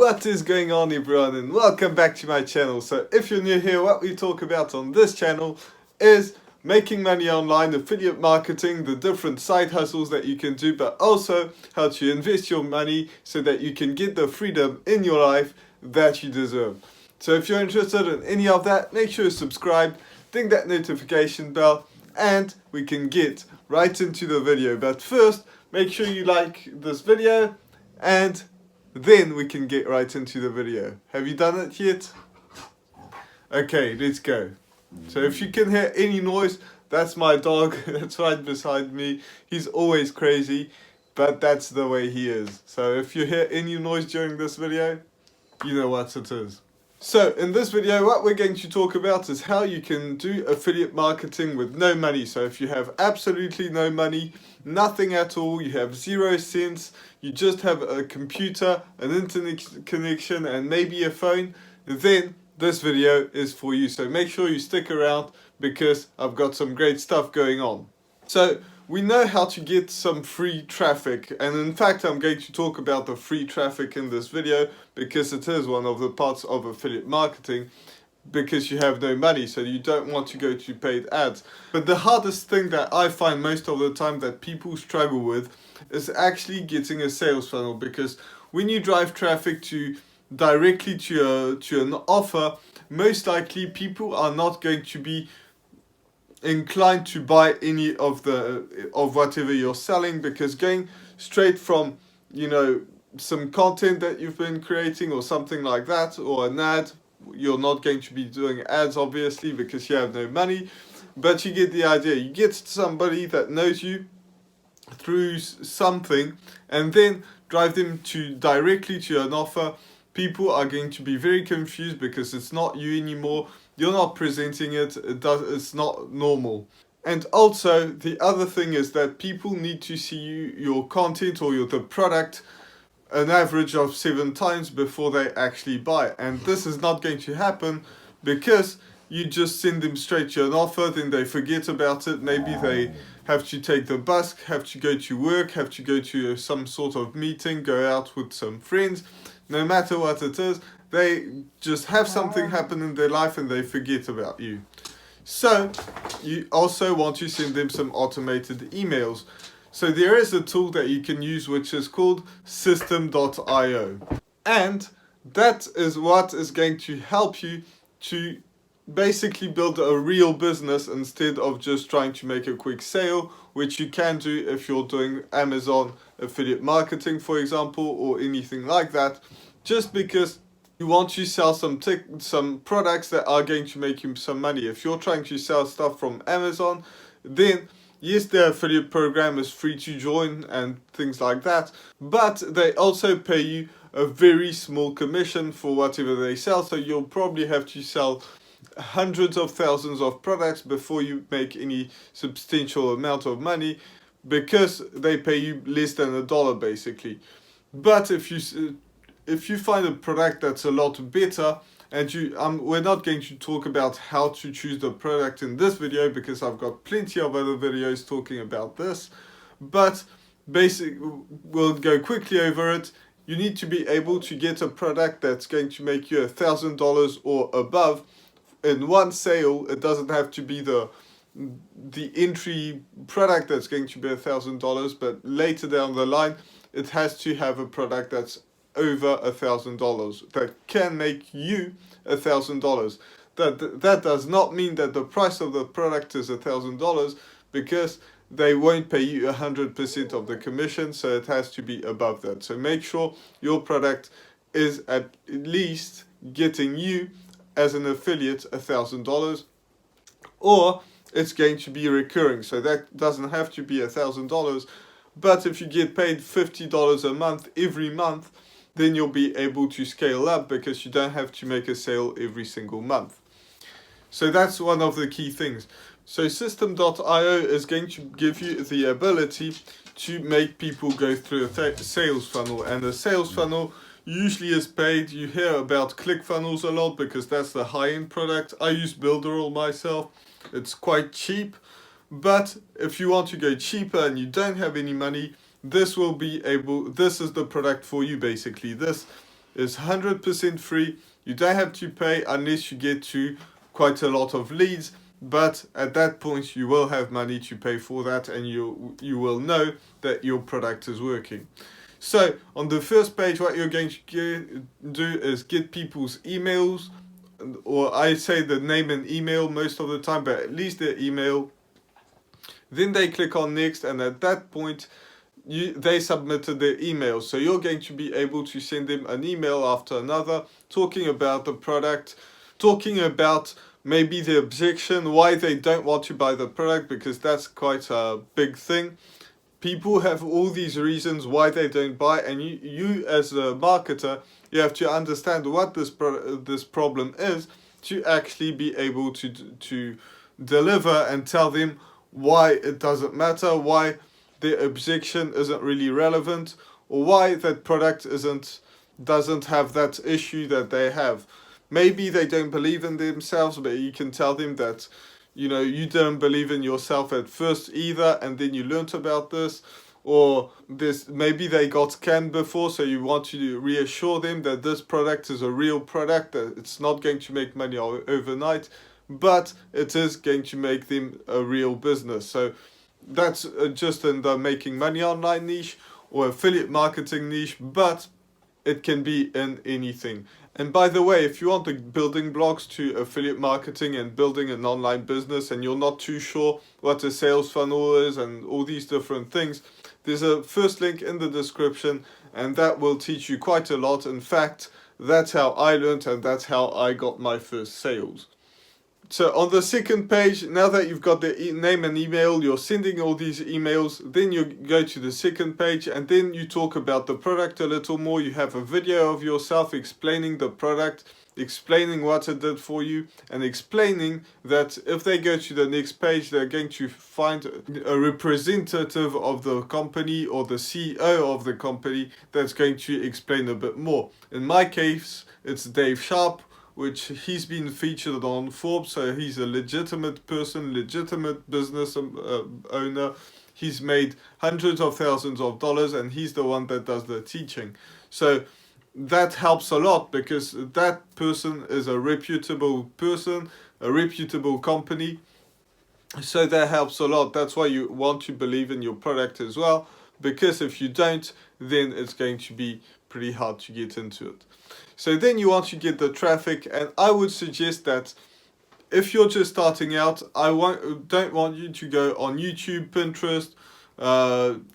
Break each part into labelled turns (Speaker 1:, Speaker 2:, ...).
Speaker 1: What is going on, everyone, and welcome back to my channel. So if you're new here, what we talk about on this channel is making money online, affiliate marketing, the different side hustles that you can do, but also how to invest your money so that you can get the freedom in your life that you deserve. So if you're interested in any of that, make sure you subscribe, ding that notification bell, and we can get right into the video. But first, make sure you like this video, and then we can get right into the video. Have you done it yet? Okay, let's go. So if you can hear any noise, that's my dog. That's right beside me. He's always crazy, but that's the way he is. So if you hear any noise during this video, you know what it is. So in this video, what we're going to talk about is how you can do affiliate marketing with no money. So if you have absolutely no money, nothing at all, you have 0 cents, you just have a computer, an internet connection, and maybe a phone, then this video is for you. So make sure you stick around because I've got some great stuff going on. So we know how to get some free traffic, and in fact I'm going to talk about the free traffic in this video because it is one of the parts of affiliate marketing, because you have no money, so you don't want to go to paid ads. But the hardest thing that I find most of the time that people struggle with is actually getting a sales funnel, because when you drive traffic directly to an offer, most likely people are not going to be inclined to buy any of whatever you're selling, because going straight from, some content that you've been creating or something like that, or an ad, you're not going to be doing ads obviously because you have no money, but you get the idea. You get somebody that knows you through something and then drive them directly to an offer. People are going to be very confused because it's not you anymore. You're not presenting it. It's not normal. And also the other thing is that people need to see your content or the product an average of 7 times before they actually buy. And this is not going to happen because you just send them straight to an offer, then they forget about it. Maybe they have to take the bus, have to go to work, have to go to some sort of meeting, go out with some friends. No matter what it is, they just have something happen in their life and they forget about you. So you also want to send them some automated emails. So there is a tool that you can use which is called System.io, and that is what is going to help you to basically build a real business instead of just trying to make a quick sale, which you can do if you're doing Amazon affiliate marketing, for example, or anything like that, just because you want to sell some products that are going to make you some money. If you're trying to sell stuff from Amazon, then yes, their affiliate program is free to join and things like that, but they also pay you a very small commission for whatever they sell. So you'll probably have to sell hundreds of thousands of products before you make any substantial amount of money, because they pay you less than $1 basically. But if you find a product that's a lot better, and we're not going to talk about how to choose the product in this video because I've got plenty of other videos talking about this, but we'll go quickly over it. You need to be able to get a product that's going to make you $1,000 or above in one sale. It doesn't have to be the entry product that's going to be $1,000, but later down the line it has to have a product that's over $1,000 that can make you $1,000. That does not mean that the price of the product is $1,000, because they won't pay you 100% of the commission, so it has to be above that. So make sure your product is at least getting you as an affiliate $1,000, or it's going to be recurring. So that doesn't have to be $1,000, but if you get paid $50 a month every month, then you'll be able to scale up because you don't have to make a sale every single month. So that's one of the key things. So System.io is going to give you the ability to make people go through a sales funnel, and a sales funnel usually is paid. You hear about ClickFunnels a lot because that's the high-end product. I use Builderall myself. It's quite cheap, but if you want to go cheaper and you don't have any money, this is the product for you basically. This is 100% free. You don't have to pay unless you get to quite a lot of leads, but at that point you will have money to pay for that, and you will know that your product is working. So on the first page, what you're going to do is get people's emails, or I say the name and email most of the time, but at least their email. Then they click on next, and at that point they submitted their email. So you're going to be able to send them an email after another, talking about the product, talking about maybe the objection, why they don't want to buy the product, because that's quite a big thing. People have all these reasons why they don't buy, and you as a marketer, you have to understand what this problem is to actually be able to deliver and tell them why it doesn't matter, why the objection isn't really relevant, or why that product doesn't have that issue that they have. Maybe they don't believe in themselves, but you can tell them that, you know, you don't believe in yourself at first either, and then you learnt about this. Or maybe they got scammed before, so you want to reassure them that this product is a real product, that it's not going to make money overnight, but it is going to make them a real business. So that's just in the making money online niche or affiliate marketing niche, but it can be in anything. And by the way, if you want the building blocks to affiliate marketing and building an online business, and you're not too sure what a sales funnel is and all these different things, there's a first link in the description, and that will teach you quite a lot. In fact, that's how I learned, and that's how I got my first sales. So on the second page, now that you've got the name and email, you're sending all these emails, then you go to the second page, and then you talk about the product a little more. You have a video of yourself explaining the product, explaining what it did for you, and explaining that if they go to the next page, they're going to find a representative of the company or the CEO of the company that's going to explain a bit more. In my case, it's Dave Sharp, which he's been featured on Forbes, so he's a legitimate person, legitimate business owner. He's made hundreds of thousands of dollars, and he's the one that does the teaching. So that helps a lot, because that person is a reputable person, a reputable company. So that helps a lot. That's why you want to believe in your product as well, because if you don't, then it's going to be pretty hard to get into it. So then you want to get the traffic, and I would suggest that if you're just starting out, don't want you to go on YouTube, Pinterest,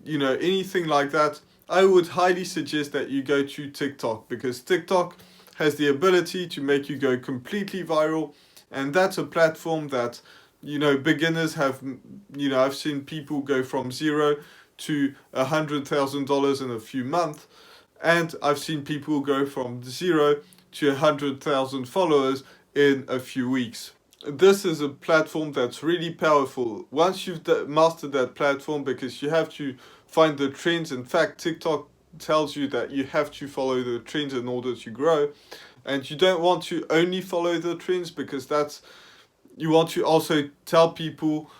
Speaker 1: anything like that. I would highly suggest that you go to TikTok, because TikTok has the ability to make you go completely viral, and that's a platform that, beginners have, I've seen people go from zero to $100,000 in a few months. And I've seen people go from 0 to 100,000 followers in a few weeks. This is a platform that's really powerful. Once you've mastered that platform, because you have to find the trends. In fact, TikTok tells you that you have to follow the trends in order to grow. And you don't want to only follow the trends, because you want to also tell people,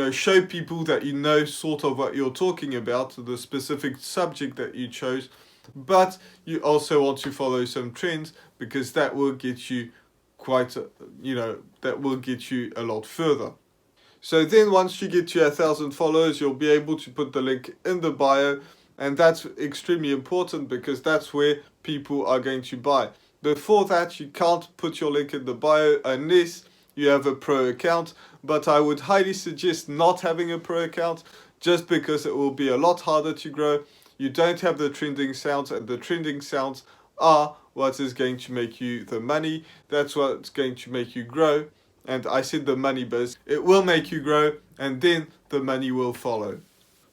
Speaker 1: show people that you know sort of what you're talking about, the specific subject that you chose. But you also want to follow some trends, because that will get you that will get you a lot further. So then once you get to 1,000 followers, you'll be able to put the link in the bio, and that's extremely important, because that's where people are going to buy. Before that, you can't put your link in the bio unless you have a pro account, but I would highly suggest not having a pro account, just because it will be a lot harder to grow. You don't have the trending sounds, and the trending sounds are what is going to make you the money. That's what's going to make you grow. And I said the money, but it will make you grow, and then the money will follow.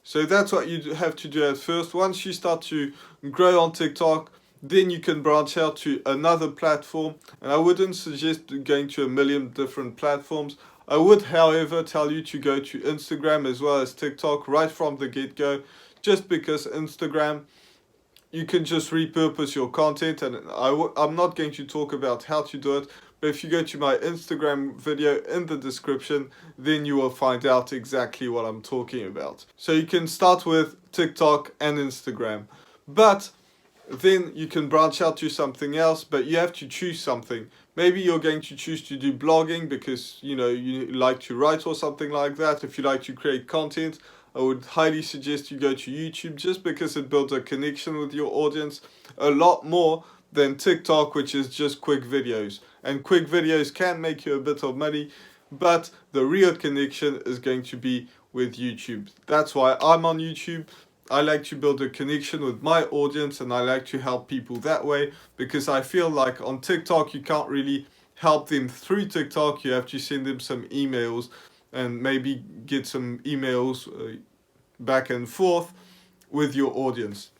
Speaker 1: So that's what you have to do at first. Once you start to grow on TikTok, then you can branch out to another platform. And I wouldn't suggest going to a million different platforms. I would, however, tell you to go to Instagram as well as TikTok right from the get-go. Just because Instagram, you can just repurpose your content, and I'm not going to talk about how to do it, but if you go to my Instagram video in the description, then you will find out exactly what I'm talking about. So you can start with TikTok and Instagram. But then you can branch out to something else, but you have to choose something. Maybe you're going to choose to do blogging because you like to write or something like that. If you like to create content, I would highly suggest you go to YouTube, just because it builds a connection with your audience a lot more than TikTok, which is just quick videos. And quick videos can make you a bit of money, but the real connection is going to be with YouTube. That's why I'm on YouTube. I like to build a connection with my audience, and I like to help people that way, because I feel like on TikTok you can't really help them through TikTok. You have to send them some emails and maybe get some emails back and forth with your audience.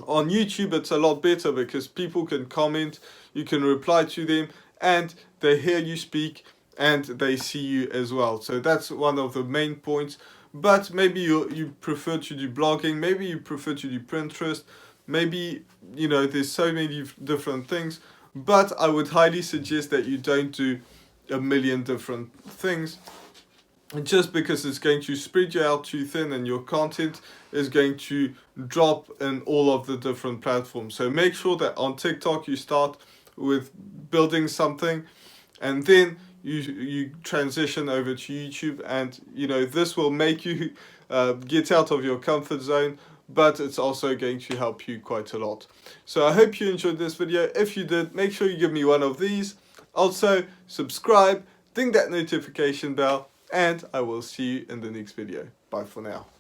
Speaker 1: On YouTube it's a lot better because people can comment, you can reply to them, and they hear you speak and they see you as well. So that's one of the main points. But maybe you prefer to do blogging, maybe you prefer to do Pinterest, maybe there's so many different things, but I would highly suggest that you don't do a million different things, just because it's going to spread you out too thin and your content is going to drop in all of the different platforms. So make sure that on TikTok you start with building something, and then you transition over to YouTube, and this will make you get out of your comfort zone, but it's also going to help you quite a lot. So I hope you enjoyed this video. If you did, make sure you give me one of these. Also subscribe, ding that notification bell, and I will see you in the next video. Bye for now.